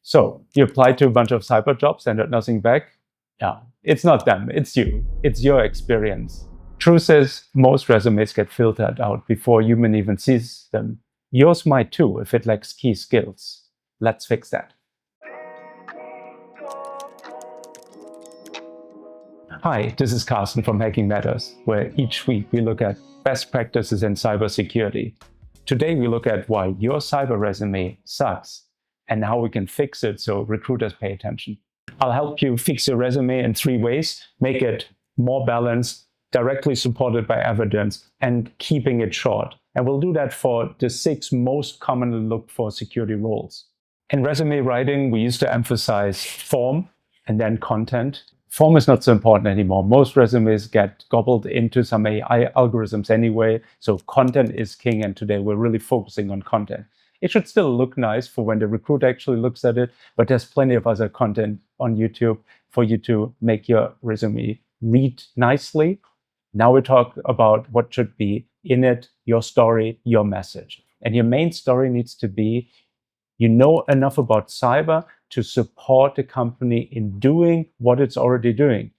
So you applied to a bunch of cyber jobs and got nothing back. Yeah, it's not them, it's you. It's your experience. Truth is, most resumes get filtered out before human even sees them. Yours might too if it lacks key skills. Let's fix that. Hi, this is Carsten from Hacking Matters, where each week we look at best practices in cybersecurity. Today we look at why your cyber resume sucks and how we can fix it so recruiters pay attention. I'll help you fix your resume in 3 ways: make it more balanced, directly supported by evidence, and keeping it short. And we'll do that for the 6 most commonly looked for security roles. In resume writing, we used to emphasize form and then content. Form is not so important anymore. Most resumes get gobbled into some AI algorithms anyway, so content is king, and today we're really focusing on content. It should still look nice for when the recruiter actually looks at it, but there's plenty of other content on YouTube for you to make your resume read nicely. Now we talk about what should be in it, your story, your message. And your main story needs to be, you know enough about cyber to support the company in doing what it's already doing.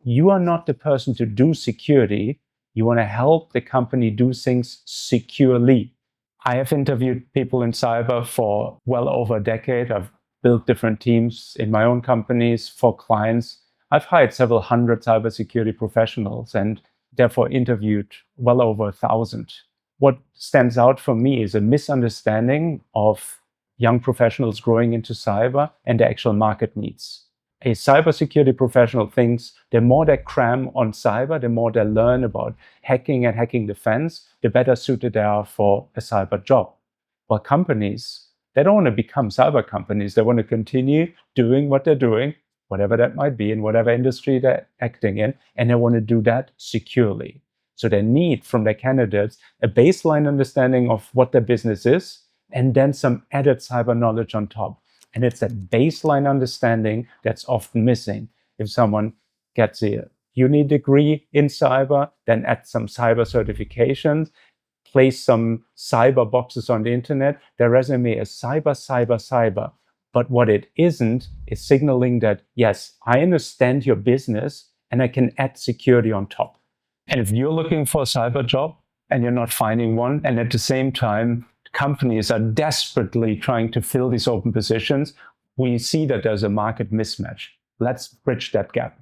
You are not the person to do security. You want to help the company do things securely. I have interviewed people in cyber for well over a decade. I've built different teams in my own companies for clients. I've hired several hundred cybersecurity professionals and therefore interviewed well over 1,000. What stands out for me is a misunderstanding of young professionals growing into cyber and the actual market needs. A cybersecurity professional thinks the more they cram on cyber, the more they learn about hacking and hacking defense, the better suited they are for a cyber job. While companies, they don't want to become cyber companies. They want to continue doing what they're doing, whatever that might be, in whatever industry they're acting in, and they want to do that securely. So they need from their candidates a baseline understanding of what their business is, and then some added cyber knowledge on top. And it's that baseline understanding that's often missing. If someone gets a uni degree in cyber, then add some cyber certifications, place some cyber boxes on the internet, their resume is cyber, cyber, cyber. But what it isn't is signaling that, yes, I understand your business and I can add security on top. And if you're looking for a cyber job and you're not finding one, and at the same time, companies are desperately trying to fill these open positions, we see that there's a market mismatch. Let's bridge that gap.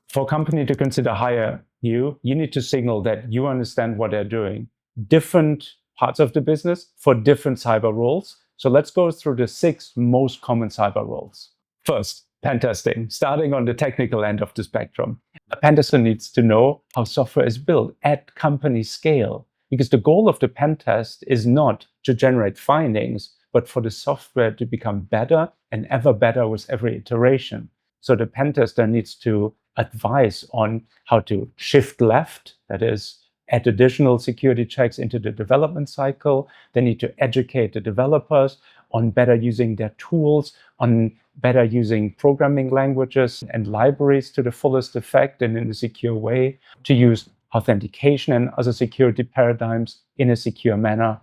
For a company to consider hire you, you need to signal that you understand what they're doing. Different parts of the business for different cyber roles. So let's go through the 6 most common cyber roles. First, pen testing, starting on the technical end of the spectrum. A pen tester needs to know how software is built at company scale. Because the goal of the pen test is not to generate findings, but for the software to become better and ever better with every iteration. So the pen tester needs to advise on how to shift left, that is, add additional security checks into the development cycle. They need to educate the developers on better using their tools, on better using programming languages and libraries to the fullest effect and in a secure way, to use authentication and other security paradigms in a secure manner.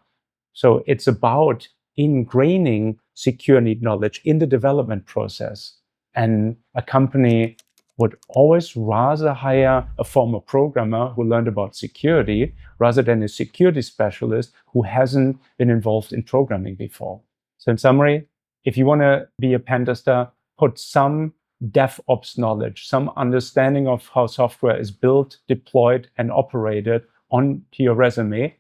So it's about ingraining security knowledge in the development process. And a company would always rather hire a former programmer who learned about security rather than a security specialist who hasn't been involved in programming before. So in summary, if you want to be a pen tester, put some DevOps knowledge, some understanding of how software is built, deployed, and operated onto your resume,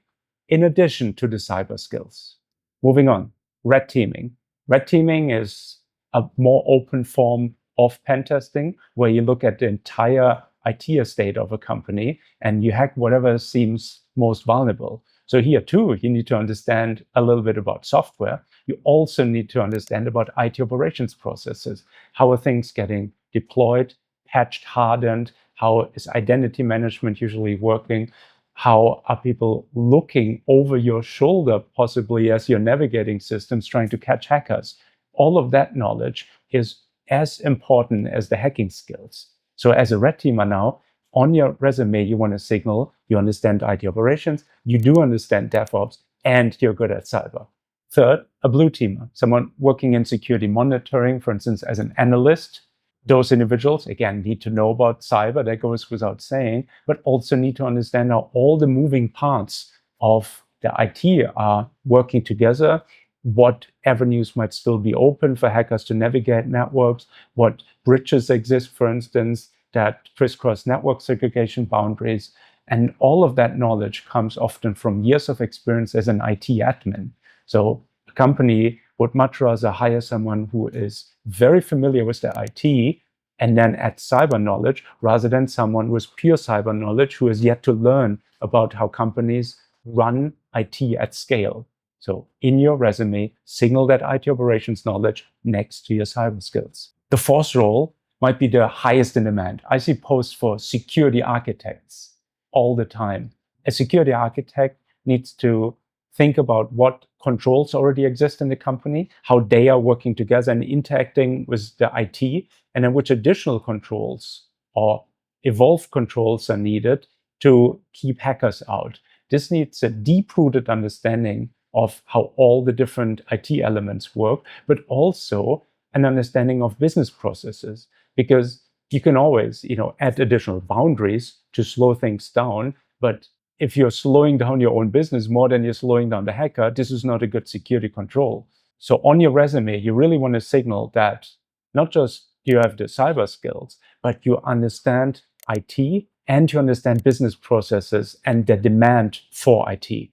in addition to the cyber skills. Moving on, red teaming. Red teaming is a more open form of pen testing, where you look at the entire IT estate of a company and you hack whatever seems most vulnerable. So here too, you need to understand a little bit about software. You also need to understand about IT operations processes. How are things getting deployed, patched, hardened? How is identity management usually working? How are people looking over your shoulder, possibly as you're navigating systems, trying to catch hackers? All of that knowledge is as important as the hacking skills. So as a red teamer now, on your resume, you want to signal you understand IT operations, you do understand DevOps, and you're good at cyber. Third, a blue teamer, someone working in security monitoring, for instance, as an analyst. Those individuals, again, need to know about cyber, that goes without saying, but also need to understand how all the moving parts of the IT are working together, what avenues might still be open for hackers to navigate networks, what bridges exist, for instance, that crisscross network segregation boundaries. And all of that knowledge comes often from years of experience as an IT admin. So a company would much rather hire someone who is very familiar with their IT and then add cyber knowledge rather than someone with pure cyber knowledge who has yet to learn about how companies run IT at scale. So in your resume, signal that IT operations knowledge next to your cyber skills. The fourth role might be the highest in demand. I see posts for security architects all the time. A security architect needs to think about what controls already exist in the company, how they are working together and interacting with the IT, and then which additional controls or evolved controls are needed to keep hackers out. This needs a deep-rooted understanding of how all the different IT elements work, but also an understanding of business processes, because you can always, add additional boundaries to slow things down, but if you're slowing down your own business more than you're slowing down the hacker, this is not a good security control. So on your resume, you really want to signal that not just you have the cyber skills, but you understand IT and you understand business processes and the demand for IT.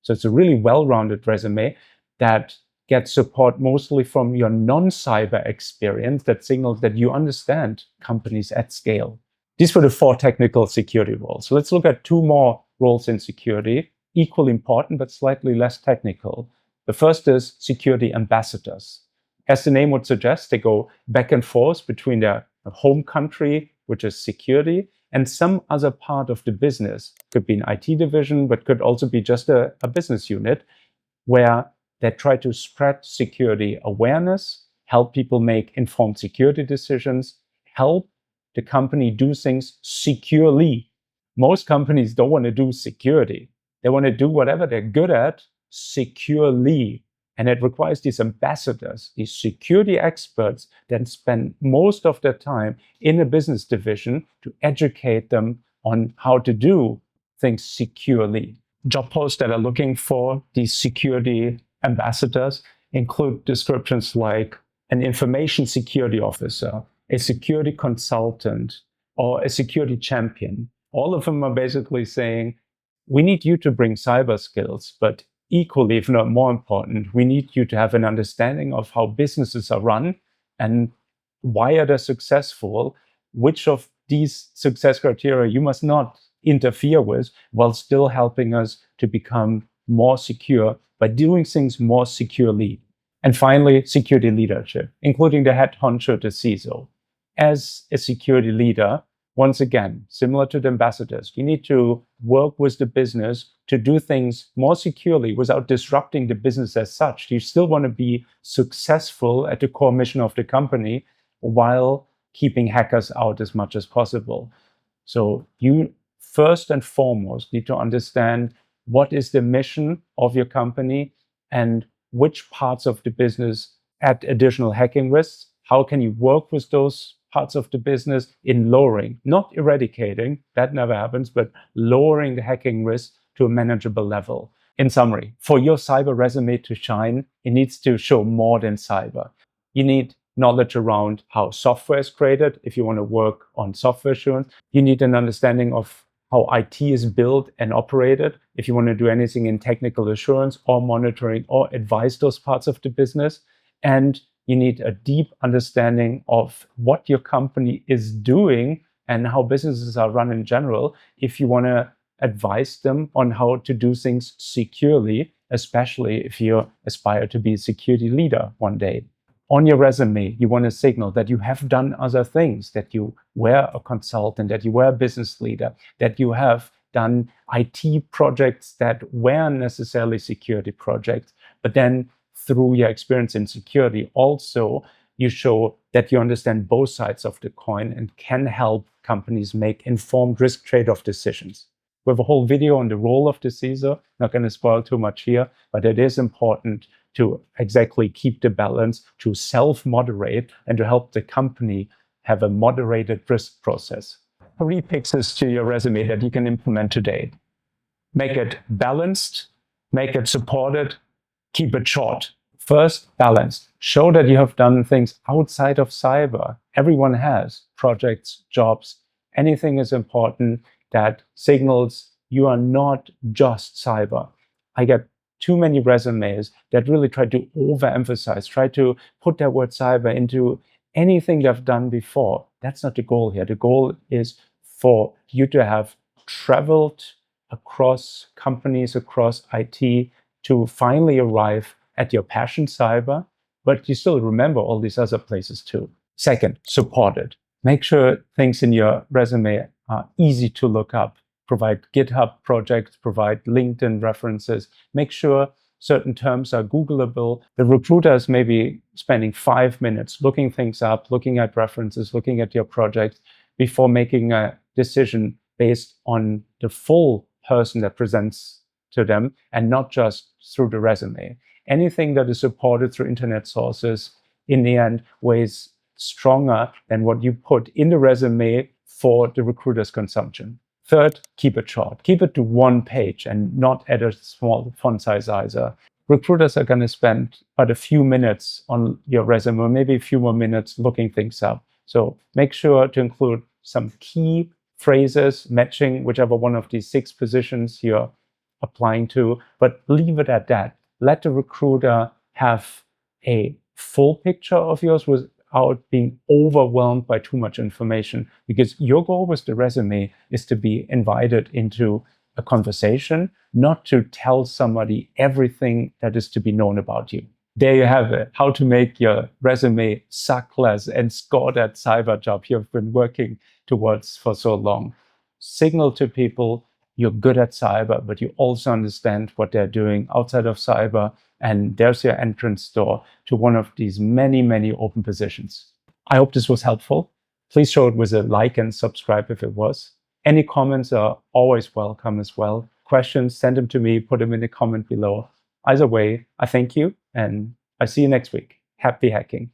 So it's a really well-rounded resume that gets support mostly from your non-cyber experience that signals that you understand companies at scale. These were the 4 technical security roles. So let's look at 2 more roles in security, equally important but slightly less technical. The first is security ambassadors. As the name would suggest, they go back and forth between their home country, which is security, and some other part of the business. Could be an IT division, but could also be just a business unit where they try to spread security awareness, help people make informed security decisions, help the company do things securely. Most companies don't want to do security. They want to do whatever they're good at securely. And it requires these ambassadors, these security experts that spend most of their time in a business division to educate them on how to do things securely. Job posts that are looking for these security ambassadors include descriptions like an information security officer, a security consultant, or a security champion. All of them are basically saying, we need you to bring cyber skills, but equally, if not more important, we need you to have an understanding of how businesses are run and why are they successful, which of these success criteria you must not interfere with, while still helping us to become more secure by doing things more securely. And finally, security leadership, including the head honcho, the CISO. As a security leader, once again, similar to the ambassadors, you need to work with the business to do things more securely without disrupting the business as such. You still want to be successful at the core mission of the company while keeping hackers out as much as possible. So you first and foremost need to understand what is the mission of your company and which parts of the business add additional hacking risks. How can you work with those parts of the business in lowering, not eradicating, that never happens, but lowering the hacking risk to a manageable level. In summary, for your cyber resume to shine, it needs to show more than cyber. You need knowledge around how software is created if you want to work on software assurance. You need an understanding of how IT is built and operated if you want to do anything in technical assurance or monitoring or advise those parts of the business. And you need a deep understanding of what your company is doing and how businesses are run in general if you want to advise them on how to do things securely, especially if you aspire to be a security leader one day. On your resume, you want to signal that you have done other things, that you were a consultant, that you were a business leader, that you have done IT projects that weren't necessarily security projects, but then through your experience in security, also you show that you understand both sides of the coin and can help companies make informed risk trade-off decisions. We have a whole video on the role of the CISO, not going to spoil too much here, but it is important to exactly keep the balance, to self-moderate, and to help the company have a moderated risk process. 3 fixes to your resume that you can implement today. Make it balanced, make it supported, keep it short. First, balanced. Show that you have done things outside of cyber. Everyone has projects, jobs. Anything is important that signals you are not just cyber. I get too many resumes that really try to overemphasize, try to put that word cyber into anything they've done before. That's not the goal here. The goal is for you to have traveled across companies, across IT, to finally arrive at your passion cyber, but you still remember all these other places too. Second, support it. Make sure things in your resume are easy to look up. Provide GitHub projects, provide LinkedIn references. Make sure certain terms are Googleable. The recruiter is maybe spending 5 minutes looking things up, looking at references, looking at your project before making a decision based on the full person that presents to them and not just through the resume. Anything that is supported through internet sources in the end weighs stronger than what you put in the resume for the recruiter's consumption. Third, keep it short. Keep it to 1 page and not at a small font size either. Recruiters are going to spend but a few minutes on your resume, or maybe a few more minutes looking things up. So make sure to include some key phrases matching whichever one of these 6 positions you're applying to, but leave it at that. Let the recruiter have a full picture of yours without being overwhelmed by too much information, because your goal with the resume is to be invited into a conversation, not to tell somebody everything that is to be known about you. There you have it, how to make your resume suck less and score that cyber job you've been working towards for so long. Signal to people you're good at cyber, but you also understand what they're doing outside of cyber. And there's your entrance door to one of these many, many open positions. I hope this was helpful. Please show it with a like and subscribe if it was. Any comments are always welcome as well. Questions, send them to me, put them in the comment below. Either way, I thank you and I see you next week. Happy hacking.